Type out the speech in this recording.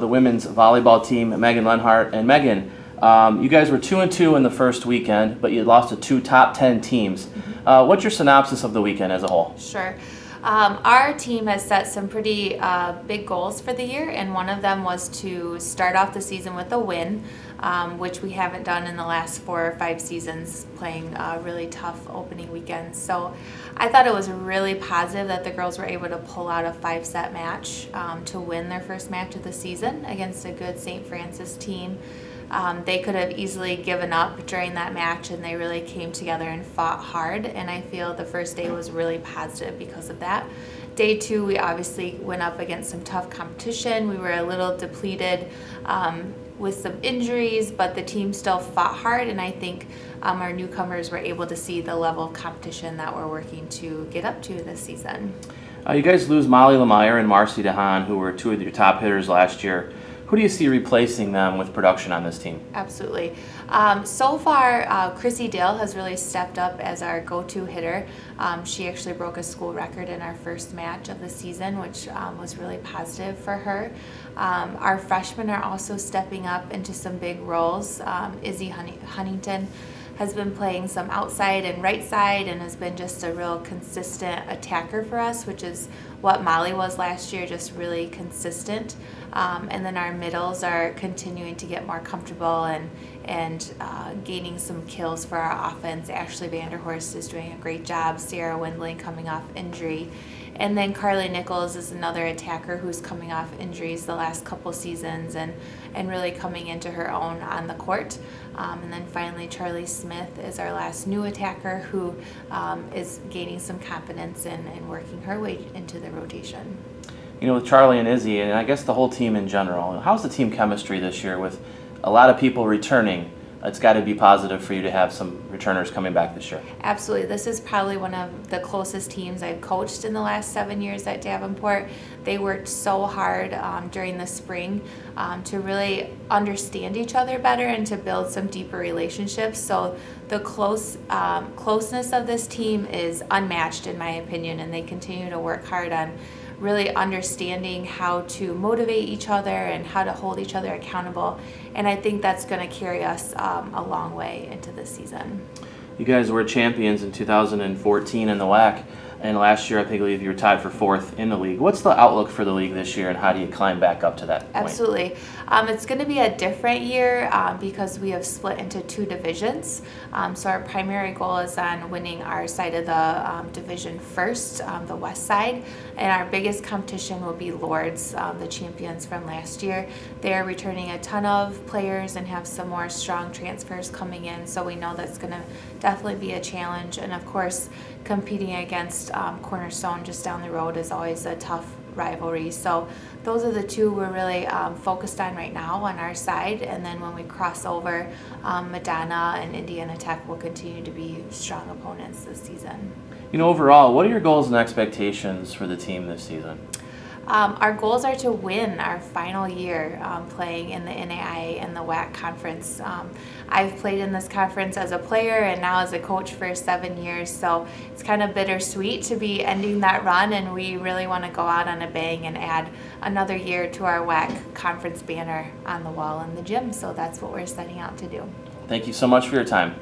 the women's volleyball team, Megan Lenhart. And Megan, you guys were 2-2 in the first weekend, but you lost to two top 10 teams. What's your synopsis of the weekend as a whole? Sure. Our team has set some pretty big goals for the year, and one of them was to start off the season with a win, which we haven't done in the last 4 or 5 seasons, playing really tough opening weekends. So I thought it was really positive that the girls were able to pull out a 5-set match to win their first match of the season against a good St. Francis team. They could have easily given up during that match, and they really came together and fought hard, and I feel the first day was really positive because of that. Day 2, we obviously went up against some tough competition. We were a little depleted with some injuries, but the team still fought hard, and I think our newcomers were able to see the level of competition that we're working to get up to this season. You guys lose Molly Lemire and Marcy DeHaan, who were 2 of your top hitters last year. Who do you see replacing them with production on this team? Absolutely. So far, Chrissy Dale has really stepped up as our go-to hitter. She actually broke a school record in our first match of the season, which was really positive for her. Our freshmen are also stepping up into some big roles. Izzy Huntington has been playing some outside and right side and has been just a real consistent attacker for us, which is what Molly was last year, just really consistent. And then our middles are continuing to get more comfortable and gaining some kills for our offense. Ashley Vanderhorst is doing a great job. Sarah Windling coming off injury. And then Carly Nichols is another attacker who's coming off injuries the last couple seasons and really coming into her own on the court. And then finally Charlie Smith is our last new attacker who is gaining some confidence and working her way into the rotation. You know, with Charlie and Izzy, and I guess the whole team in general, how's the team chemistry this year with a lot of people returning? It's got to be positive for you to have some returners coming back this year. Absolutely. This is probably one of the closest teams I've coached in the last 7 years at Davenport. They worked so hard during the spring to really understand each other better and to build some deeper relationships. So the closeness of this team is unmatched in my opinion, and they continue to work hard on really understanding how to motivate each other and how to hold each other accountable. And I think that's going to carry us a long way into this season. You guys were champions in 2014 in the WAC, and last year I believe you were tied for 4th in the league. What's the outlook for the league this year, and how do you climb back up to that point? Absolutely. It's going to be a different year because we have split into 2 divisions. So our primary goal is on winning our side of the division first, the west side, and our biggest competition will be Lords, the champions from last year. They are returning a ton of players and have some more strong transfers coming in, so we know that's going to definitely be a challenge. And of course, competing against Cornerstone just down the road is always a tough rivalry. So those are the 2 we're really focused on right now on our side, and then when we cross over, Madonna and Indiana Tech will continue to be strong opponents this season. You know, overall, what are your goals and expectations for the team this season? Our goals are to win our final year playing in the NAIA and the WAC conference. I've played in this conference as a player and now as a coach for 7 years, so it's kind of bittersweet to be ending that run, and we really want to go out on a bang and add another year to our WAC conference banner on the wall in the gym, so that's what we're setting out to do. Thank you so much for your time.